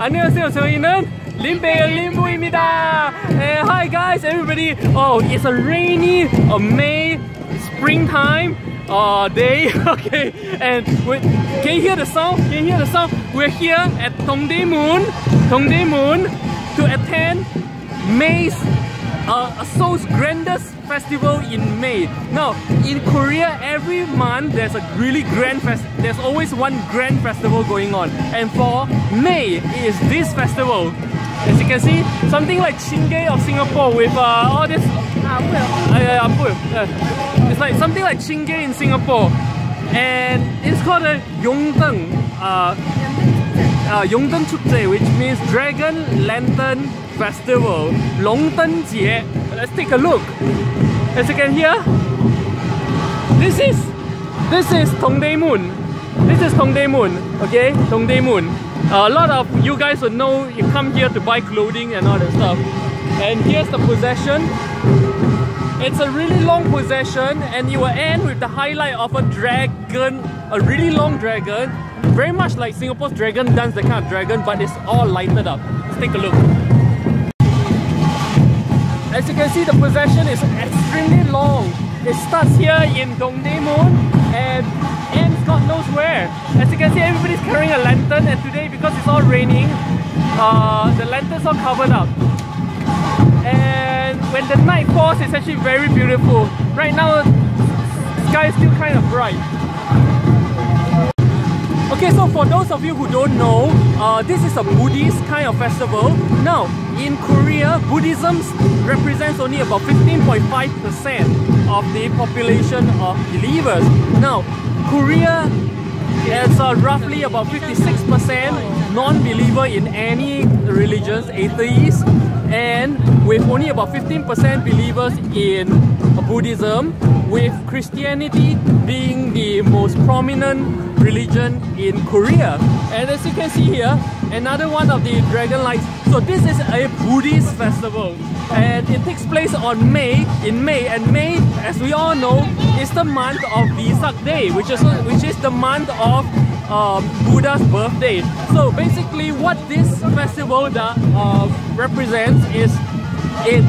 안녕하세요. 저희는 Limpeh 림부입니다. Hi guys, everybody. Oh, it's a rainy May springtime day. Okay, and can you hear the sound? Can you hear the sound? We're here at Dongdaemun to attend May's Seoul's Grandest Festival in May. Now, in Korea, every month there's a really grand there's always one grand festival going on. And for May is this festival. As you can see, something like Chingay of Singapore with all this. It's like something like Chingay in Singapore, and it's called a 용등 축제, which means Dragon Lantern Festival. Longtenjie. Let's take a look. As you can hear, this is Dongdaemun. This is Dongdaemun. Okay, Dongdaemun. A lot of you guys would know you come here to buy clothing and all that stuff. And here's the procession. It's a really long procession, and it will end with the highlight of a dragon, a really long dragon, very much like Singapore's dragon dance, the kind of dragon, but it's all lighted up. Let's take a look. As you can see, the procession is extremely long. It starts here in Dongdaemun and ends God knows where. As you can see, everybody's carrying a lantern, and today, because it's all raining, the lanterns are covered up. And when the night falls, it's actually very beautiful. Right now, the sky is still kind of bright. Okay, so for those of you who don't know, this is a Buddhist kind of festival. Now, in Korea, Buddhism represents only about 15.5% of the population of believers. Now, Korea is roughly about 56% non-believer in any religions, atheists, and with only about 15% believers in Buddhism, with Christianity being the most prominent religion in Korea. And as you can see here, another one of the dragon lights. So this is a Buddhist festival, and it takes place in May, and May, as we all know, is the month of Vesak Day, which is the month of Buddha's birthday. So basically, what this festival represents is the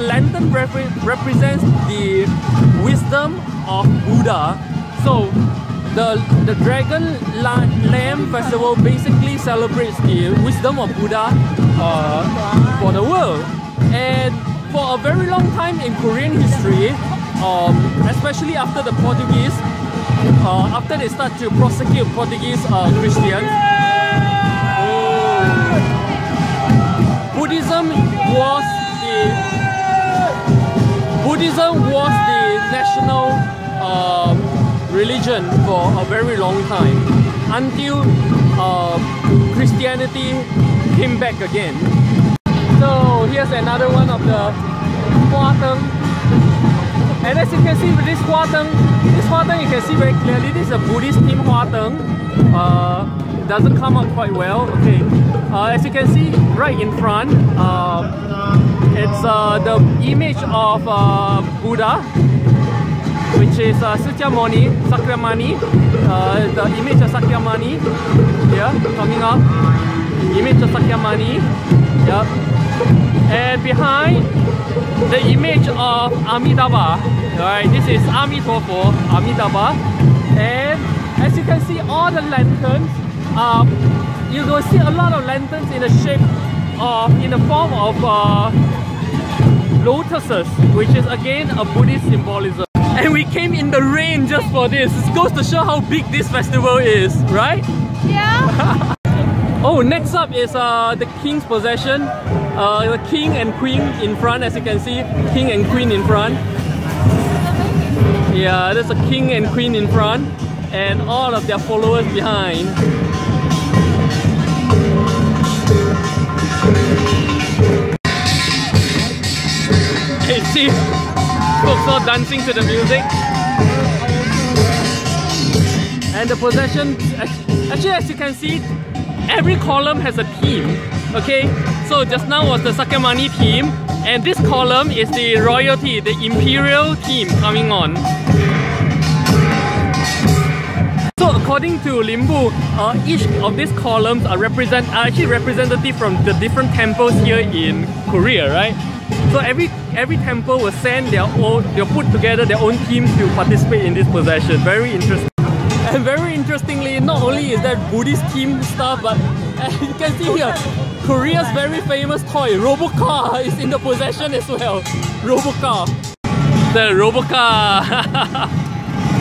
lantern represents the wisdom of Buddha. So the Dragon Lamp Festival basically celebrates the wisdom of Buddha for the world. And for a very long time in Korean history, especially after the Portuguese, after they start to prosecute Portuguese Christians, Buddhism was the national religion for a very long time, until Christianity came back again. So here's another one of the Hwateng. And as you can see with this Hwateng you can see very clearly this is a Buddhist themed Hwateng. Doesn't come out quite well. Okay, as you can see right in front, it's the image of Buddha, which is Sakyamuni, the image of Sakyamuni here coming up, image of Sakyamuni, yep. And behind, the image of Amitabha. Alright, this is Amitabha. And as you can see, all the lanterns, you will see a lot of lanterns in the shape of, in the form of lotuses, which is again a Buddhist symbolism. And we came in the rain just for this. It goes to show how big this festival is, right? Yeah. Oh, next up is the king's procession. The king and queen in front, as you can see, king and queen in front. Yeah, there's a king and queen in front, and all of their followers behind. Hey, see, folks all dancing to the music. And the procession, actually, as you can see, every column has a theme. Okay, so just now was the Sakyamuni theme, and this column is the royalty, the imperial theme coming on. So according to Limpeh, each of these columns are actually representative from the different temples here in Korea, right? So every temple will send they'll put together their own team to participate in this procession. Very interesting. And very interestingly, not only is that Buddhist themed stuff, but as you can see here, Korea's very famous toy, Robocar, is in the procession as well. Robocar. The Robocar.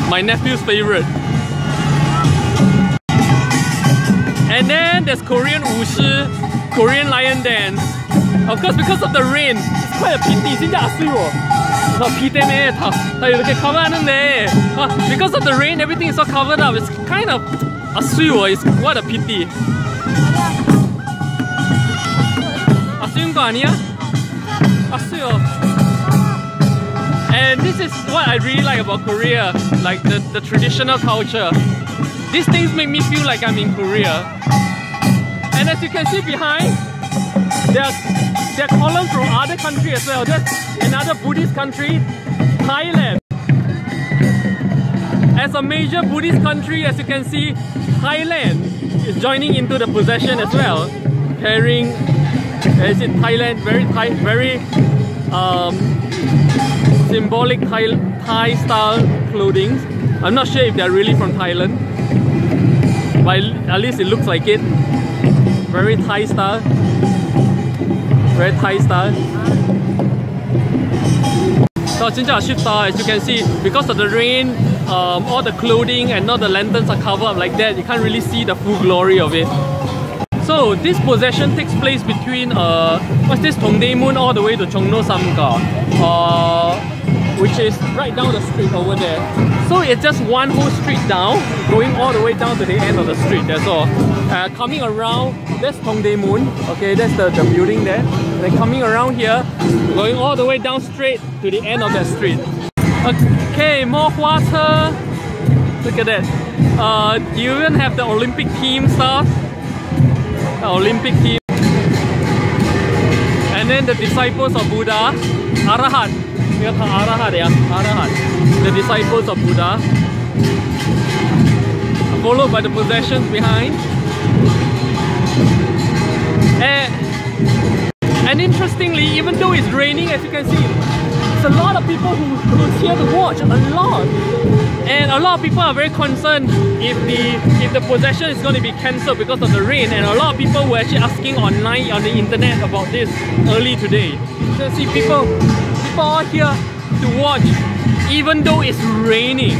My nephew's favorite. And then there's Korean Wushi, Korean lion dance. Of course, because of the rain, it's quite a pity. 진짜 아쉬워. 비 때문에 다 이렇게 커버하는데 because of the rain, everything is so covered up. It's kind of 아쉬워. It's what a pity. 아쉬운 거 아니야? 아쉬워. And this is what I really like about Korea, like the traditional culture. These things make me feel like I'm in Korea. And as you can see behind, there are columns from other countries as well. There's another Buddhist country, Thailand. As a major Buddhist country, as you can see, Thailand is joining into the procession as well, carrying, as in Thailand, very symbolic Thai style clothing. I'm not sure if they're really from Thailand, but at least it looks like it. Very Thai style. Very Thai style. So 진짜 아쉽다. As you can see, because of the rain, all the clothing and all the lanterns are covered up like that. You can't really see the full glory of it. So this procession takes place between what's this, Tongdaemun all the way to Chongno Samga, which is right down the street over there. So it's just one whole street down, going all the way down to the end of the street. That's all. Coming around, that's Tongdaemun. Okay, that's the building there. Then coming around here, going all the way down straight to the end of that street. Okay, more water. Look at that. You even have the Olympic team stuff. The Olympic team. And then the disciples of Buddha, Arahat. Arahat, yeah. Arahat. The disciples of Buddha. Followed by the processions behind. And interestingly, even though it's raining, as you can see, there's a lot of people who's here to watch, a lot. And a lot of people are very concerned if the procession is going to be cancelled because of the rain. And a lot of people were actually asking online on the internet about this early today. You can see people are here to watch, even though it's raining.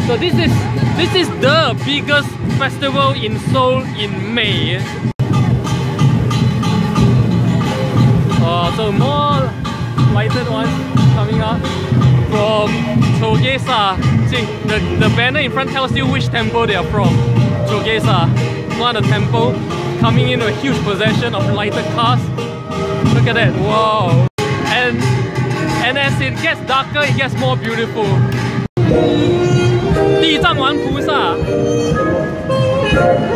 So this is the biggest festival in Seoul in May. So more lighted ones coming up from Chogesa. See, the banner in front tells you which temple they are from. Chogesa, one of the temple, coming in a huge procession of lighted cars. Look at that, wow! And as it gets darker, it gets more beautiful. 地藏王菩萨，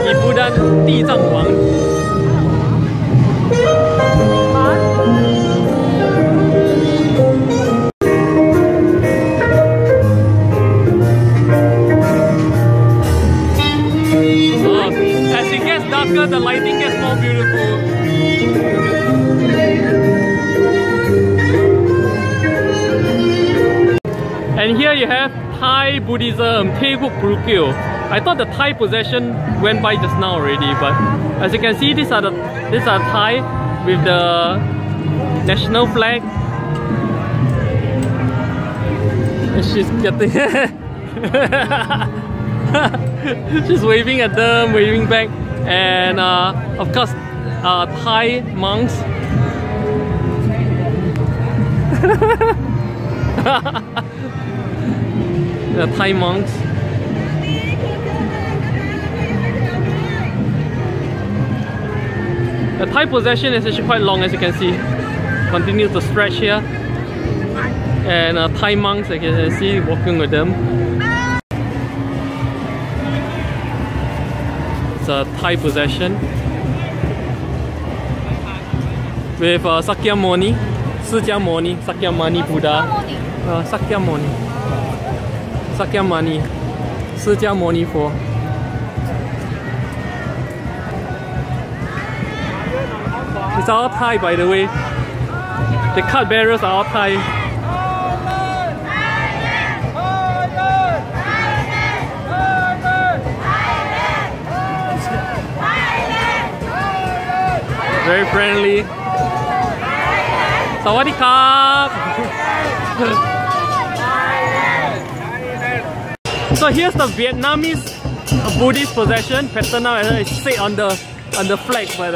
以不丹地藏王。As it gets darker, the lighting gets more beautiful. And here you have Thai Buddhism, Taeguk Bulkyo. I thought the Thai possession went by just now already, but as you can see, these are Thai with the national flag. And she's getting she's waving at them, waving back, and of course Thai monks. The Thai monks. The Thai procession is actually quite long, as you can see. Continues to stretch here. And Thai monks, as you can see, walking with them. It's a Thai procession with Sakyamuni, Sakyamuni, Sakyamuni Buddha. Sakyamuni, Sakyamuni, 释迦牟尼佛. It's all Thai, by the way. The card bearers are all Thai. Very friendly. Sawadee krap. So here's the Vietnamese Buddhist possession. Patana is set on the flag, but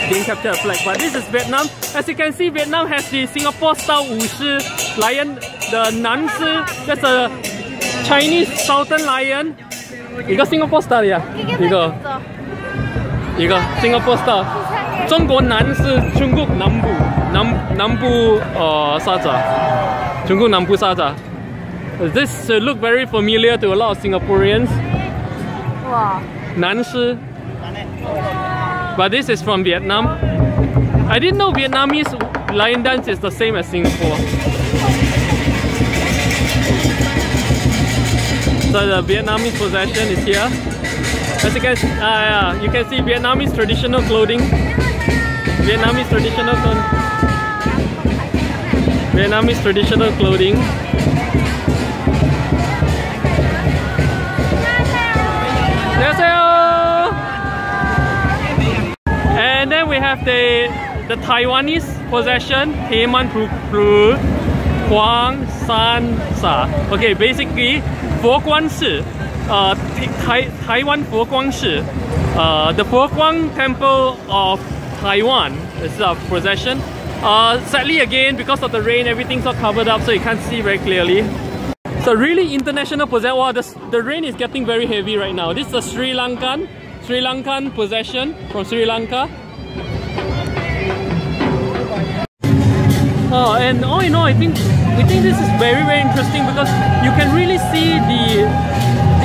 didn't capture the flag. But this is Vietnam. As you can see, Vietnam has the Singapore style Wu Shi lion, the Nan Shi. That's a Chinese Southern lion. 一个 Singapore style 呀，一个 Singapore style。中国南是中国南部沙扎，中国南部沙扎。This should look very familiar to a lot of Singaporeans. Wow. Nan Shi. But this is from Vietnam. I didn't know Vietnamese lion dance is the same as Singapore. So the Vietnamese possession is here. As you can, you can see Vietnamese traditional clothing. Vietnamese traditional clothing. And then we have the Taiwanese possession, Heman Pru Huang San Sa. Okay, basically, Fo Guang Shi, Taiwan Fo Guang Shi, the Fo Guang Temple of Taiwan is a possession. Sadly, again, because of the rain, everything's all covered up, so you can't see very clearly. So really international possession. Wow, the rain is getting very heavy right now. This is a Sri Lankan possession from Sri Lanka. And all in all, we think this is very interesting because you can really see the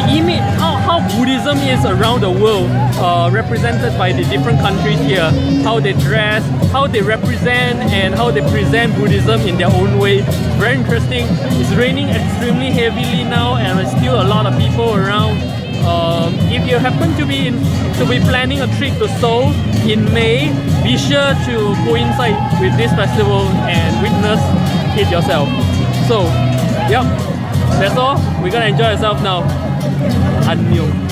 image, how Buddhism is around the world, represented by the different countries here. How they dress, how they represent, and how they present Buddhism in their own way. Very interesting. It's raining extremely heavily now, and there's still a lot of people around. If you happen to be planning a trip to Seoul in May, be sure to coincide with this festival and witness it yourself. So, yep, that's all. We're gonna enjoy ourselves now. Annyeong.